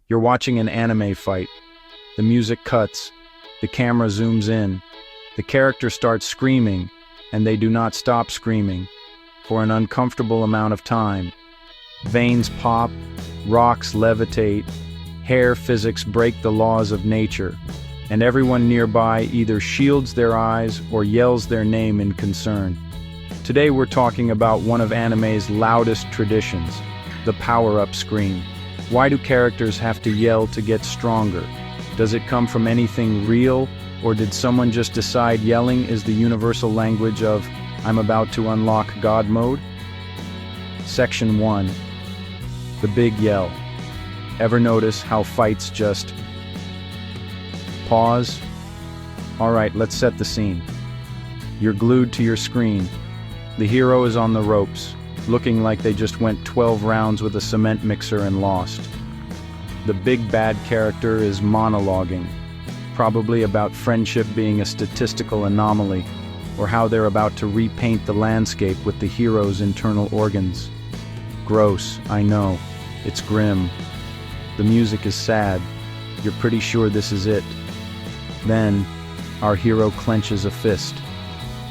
You're watching an anime fight. The music cuts, the camera zooms in, the character starts screaming, and they do not stop screaming for an uncomfortable amount of time. Veins pop, rocks levitate, hair physics break the laws of nature, and everyone nearby either shields their eyes or yells their name in concern. Today we're talking about one of anime's loudest traditions, the power-up scream. Why do characters have to yell to get stronger? Does it come from anything real, or did someone just decide yelling is the universal language of "I'm about to unlock God mode"? Section 1. The big yell. Ever notice how fights just pause? Alright, let's set the scene. You're glued to your screen. The hero is on the ropes, looking like they just went 12 rounds with a cement mixer and lost. The big bad character is monologuing, probably about friendship being a statistical anomaly, or how they're about to repaint the landscape with the hero's internal organs. Gross, I know. It's grim. The music is sad. You're pretty sure this is it. Then, our hero clenches a fist.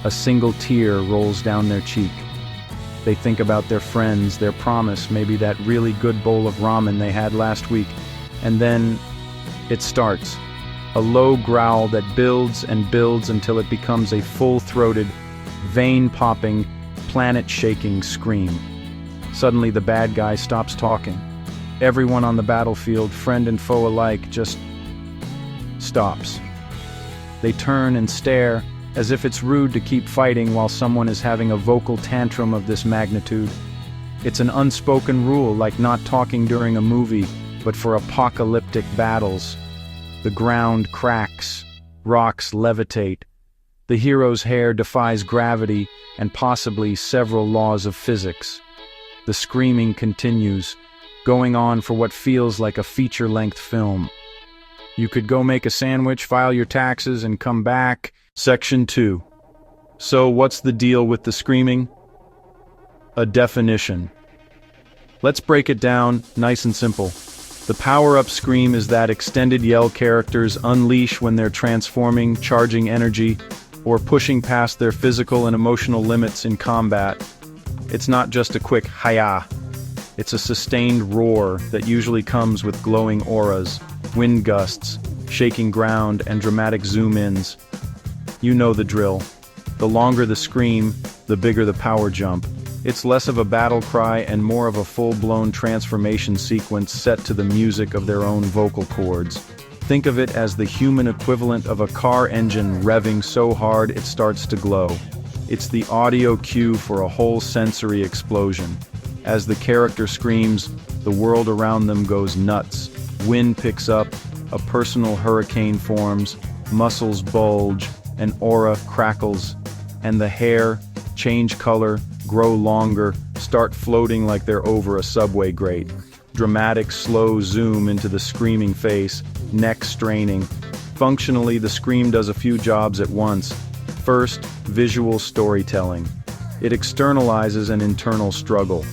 A single tear rolls down their cheek. They think about their friends, their promise, maybe that really good bowl of ramen they had last week. And then, it starts. A low growl that builds and builds until it becomes a full-throated, vein-popping, planet-shaking scream. Suddenly the bad guy stops talking. Everyone on the battlefield, friend and foe alike, just stops. They turn and stare, as if it's rude to keep fighting while someone is having a vocal tantrum of this magnitude. It's an unspoken rule, like not talking during a movie, but for apocalyptic battles. The ground cracks, rocks levitate. The hero's hair defies gravity and possibly several laws of physics. The screaming continues, going on for what feels like a feature-length film. You could go make a sandwich, file your taxes, and come back. Section 2. So what's the deal with the screaming? A definition. Let's break it down, nice and simple. The power-up scream is that extended yell characters unleash when they're transforming, charging energy, or pushing past their physical and emotional limits in combat. It's not just a quick "hi-ya." It's a sustained roar that usually comes with glowing auras, wind gusts, shaking ground, and dramatic zoom-ins. You know the drill. The longer the scream, the bigger the power jump. It's less of a battle cry and more of a full-blown transformation sequence set to the music of their own vocal cords. Think of it as the human equivalent of a car engine revving so hard it starts to glow. It's the audio cue for a whole sensory explosion. As the character screams, the world around them goes nuts. Wind picks up, a personal hurricane forms, muscles bulge, an aura crackles, and the hair change color, grow longer, start floating like they're over a subway grate. Dramatic slow zoom into the screaming face, neck straining. Functionally, the scream does a few jobs at once. First, visual storytelling. It externalizes an internal struggle.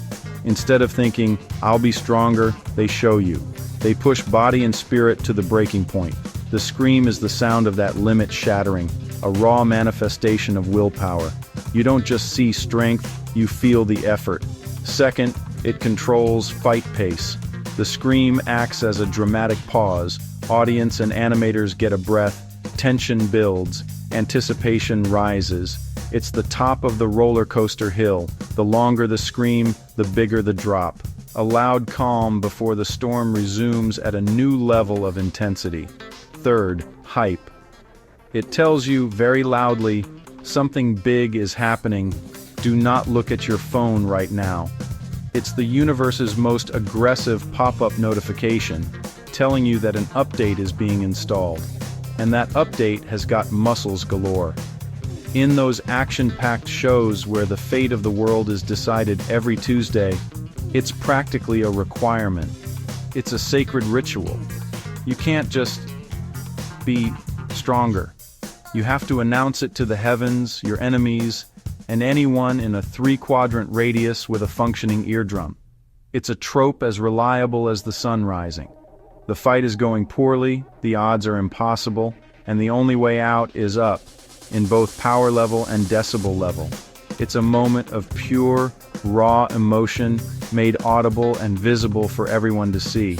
Instead of thinking, "I'll be stronger," they show you. They push body and spirit to the breaking point. The scream is the sound of that limit shattering, a raw manifestation of willpower. You don't just see strength, you feel the effort. Second, it controls fight pace. The scream acts as a dramatic pause. Audience and animators get a breath, tension builds, anticipation rises. It's the top of the roller coaster hill. The longer the scream, the bigger the drop. A loud calm before the storm resumes at a new level of intensity. Third, hype. It tells you very loudly, something big is happening. Do not look at your phone right now. It's the universe's most aggressive pop-up notification, telling you that an update is being installed. And that update has got muscles galore. In those action-packed shows where the fate of the world is decided every Tuesday, it's practically a requirement. It's a sacred ritual. You can't just be stronger. You have to announce it to the heavens, your enemies, and anyone in a 3-quadrant radius with a functioning eardrum. It's a trope as reliable as the sun rising. The fight is going poorly, the odds are impossible, and the only way out is up, in both power level and decibel level. It's a moment of pure, raw emotion made audible and visible for everyone to see.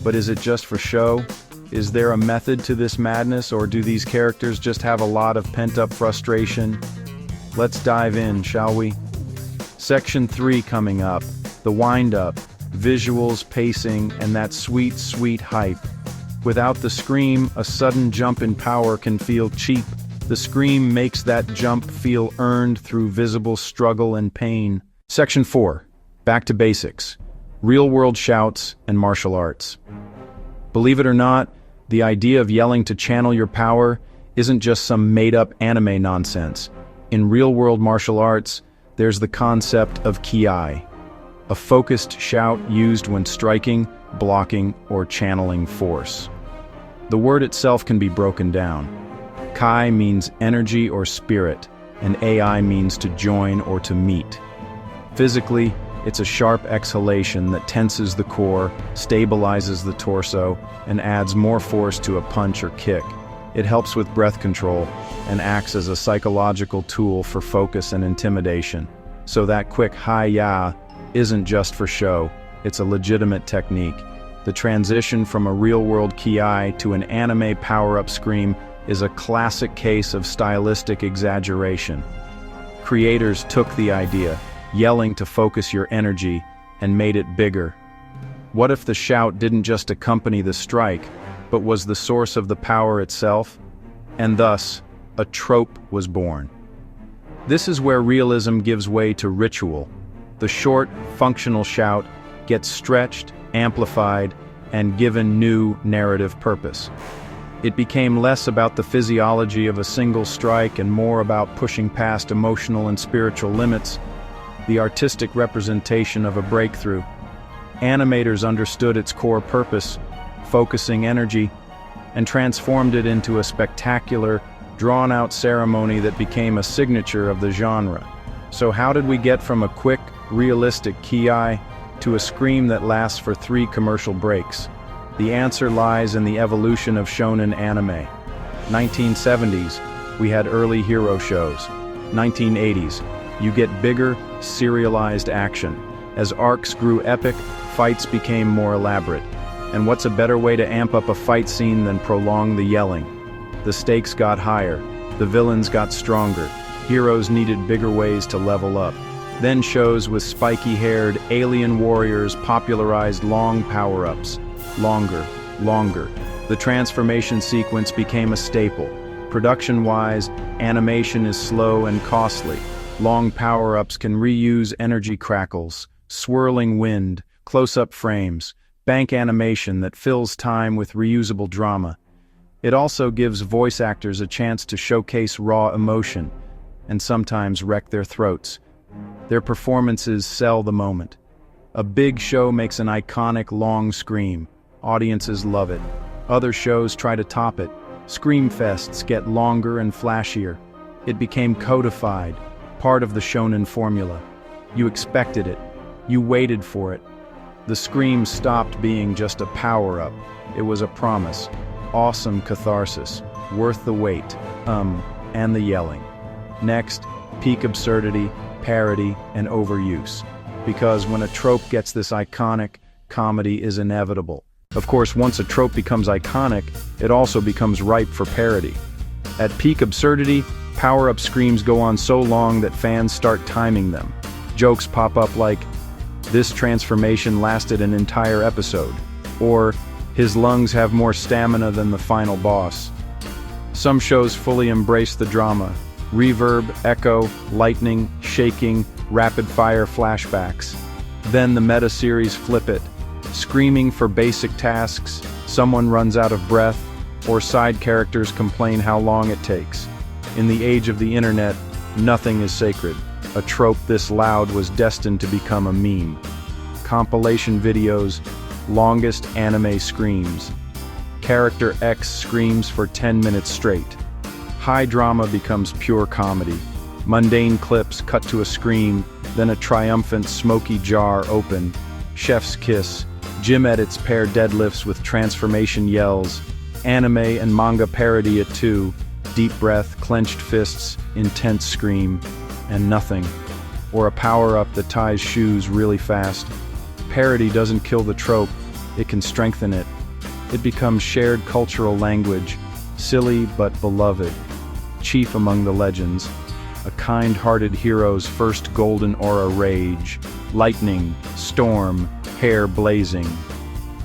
But is it just for show? Is there a method to this madness, or do these characters just have a lot of pent-up frustration? Let's dive in, shall we? Section 3 coming up, the wind-up, visuals, pacing, and that sweet, sweet hype. Without the scream, a sudden jump in power can feel cheap. The scream makes that jump feel earned through visible struggle and pain. Section 4. Back to basics. Real-world shouts and martial arts. Believe it or not, the idea of yelling to channel your power isn't just some made-up anime nonsense. In real-world martial arts, there's the concept of kiai, a focused shout used when striking, blocking, or channeling force. The word itself can be broken down. Kai means energy or spirit, and AI means to join or to meet. Physically, it's a sharp exhalation that tenses the core, stabilizes the torso, and adds more force to a punch or kick. It helps with breath control and acts as a psychological tool for focus and intimidation. So that quick hi-ya isn't just for show, it's a legitimate technique. The transition from a real-world kiai to an anime power-up scream is a classic case of stylistic exaggeration. Creators took the idea, yelling to focus your energy, and made it bigger. What if the shout didn't just accompany the strike, but was the source of the power itself? And thus, a trope was born. This is where realism gives way to ritual. The short, functional shout gets stretched, amplified, and given new narrative purpose. It became less about the physiology of a single strike and more about pushing past emotional and spiritual limits, the artistic representation of a breakthrough. Animators understood its core purpose, focusing energy, and transformed it into a spectacular, drawn-out ceremony that became a signature of the genre. So how did we get from a quick, realistic kiai to a scream that lasts for 3 commercial breaks? The answer lies in the evolution of shonen anime. 1970s, we had early hero shows. 1980s, you get bigger, serialized action. As arcs grew epic, fights became more elaborate. And what's a better way to amp up a fight scene than prolong the yelling? The stakes got higher, the villains got stronger, heroes needed bigger ways to level up. Then shows with spiky-haired alien warriors popularized long power-ups. Longer, longer. The transformation sequence became a staple. Production-wise, animation is slow and costly. Long power-ups can reuse energy crackles, swirling wind, close-up frames, bank animation that fills time with reusable drama. It also gives voice actors a chance to showcase raw emotion, and sometimes wreck their throats. Their performances sell the moment. A big show makes an iconic long scream. Audiences love it. Other shows try to top it. Scream fests get longer and flashier. It became codified, part of the shonen formula. You expected it. You waited for it. The scream stopped being just a power-up. It was a promise. Awesome catharsis. Worth the wait. And the yelling. Next, peak absurdity, parody, and overuse. Because when a trope gets this iconic, comedy is inevitable. Of course, once a trope becomes iconic, it also becomes ripe for parody. At peak absurdity, power-up screams go on so long that fans start timing them. Jokes pop up like, "This transformation lasted an entire episode," or "His lungs have more stamina than the final boss." Some shows fully embrace the drama. Reverb, echo, lightning, shaking, rapid-fire flashbacks. Then the meta-series flip it. Screaming for basic tasks, someone runs out of breath, or side characters complain how long it takes. In the age of the internet, nothing is sacred. A trope this loud was destined to become a meme. Compilation videos, longest anime screams. Character X screams for 10 minutes straight. High drama becomes pure comedy. Mundane clips cut to a scream, then a triumphant smoky jar open. Chef's kiss, Gym edits pair deadlifts with transformation yells. Anime and manga parody it too. Deep breath, clenched fists, intense scream, and nothing. Or a power-up that ties shoes really fast. Parody doesn't kill the trope, it can strengthen it. It becomes shared cultural language, silly but beloved. Chief among the legends, a kind-hearted hero's first golden aura rage. Lightning, storm, hair blazing.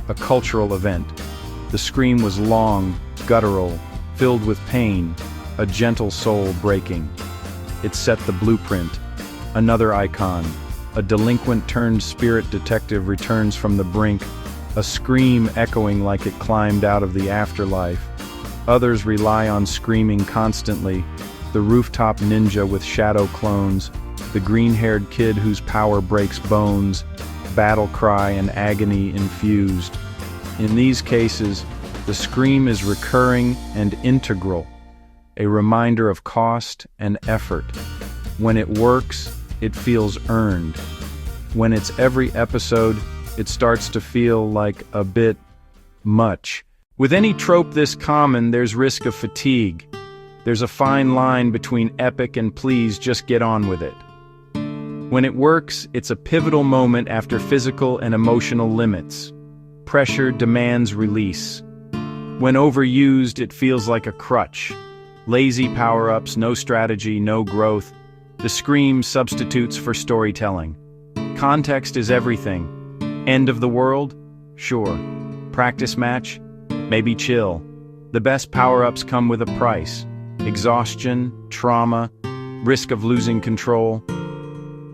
A cultural event. The scream was long, guttural, filled with pain, a gentle soul breaking. It set the blueprint. Another icon. A delinquent turned spirit detective returns from the brink, a scream echoing like it climbed out of the afterlife. Others rely on screaming constantly. The rooftop ninja with shadow clones, the green-haired kid whose power breaks bones, battle cry and agony infused. In these cases, the scream is recurring and integral, a reminder of cost and effort. When it works, it feels earned. When it's every episode, it starts to feel like a bit much. With any trope this common, there's risk of fatigue. There's a fine line between epic and please just get on with it. When it works, it's a pivotal moment after physical and emotional limits. Pressure demands release. When overused, it feels like a crutch. Lazy power-ups, no strategy, no growth. The scream substitutes for storytelling. Context is everything. End of the world? Sure. Practice match? Maybe chill. The best power-ups come with a price. Exhaustion, trauma, risk of losing control.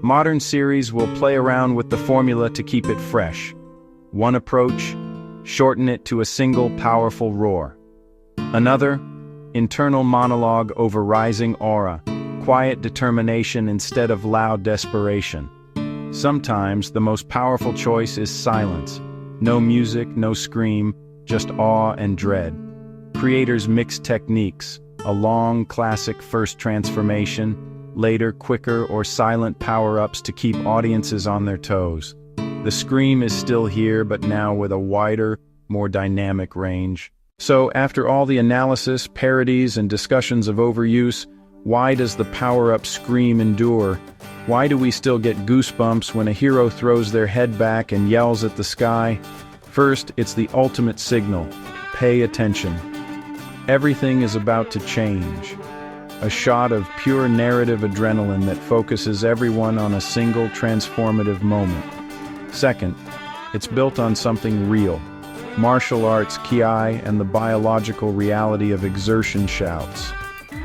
Modern series will play around with the formula to keep it fresh. One approach, shorten it to a single powerful roar. Another, internal monologue over rising aura, quiet determination instead of loud desperation. Sometimes the most powerful choice is silence. No music, no scream, just awe and dread. Creators mix techniques, a long, classic first transformation, later quicker or silent power-ups to keep audiences on their toes. The scream is still here, but now with a wider, more dynamic range. So, after all the analysis, parodies, and discussions of overuse, why does the power-up scream endure? Why do we still get goosebumps when a hero throws their head back and yells at the sky? First, it's the ultimate signal. Pay attention. Everything is about to change. A shot of pure narrative adrenaline that focuses everyone on a single transformative moment. Second, it's built on something real. Martial arts, kiai, and the biological reality of exertion shouts.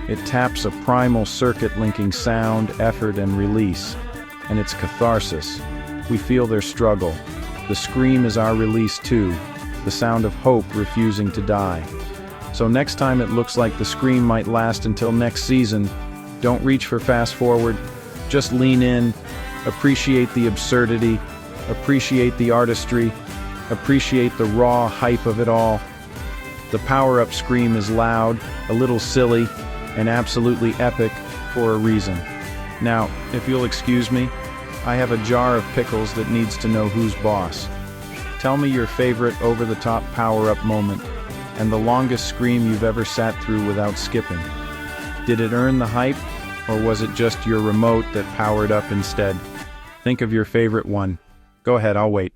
It taps a primal circuit linking sound, effort, and release. And it's catharsis. We feel their struggle. The scream is our release too, the sound of hope refusing to die. So next time it looks like the scream might last until next season, don't reach for fast forward, just lean in, appreciate the absurdity, appreciate the artistry, appreciate the raw hype of it all. The power-up scream is loud, a little silly, and absolutely epic for a reason. Now, if you'll excuse me, I have a jar of pickles that needs to know who's boss. Tell me your favorite over-the-top power-up moment, and the longest scream you've ever sat through without skipping. Did it earn the hype, or was it just your remote that powered up instead? Think of your favorite one. Go ahead, I'll wait.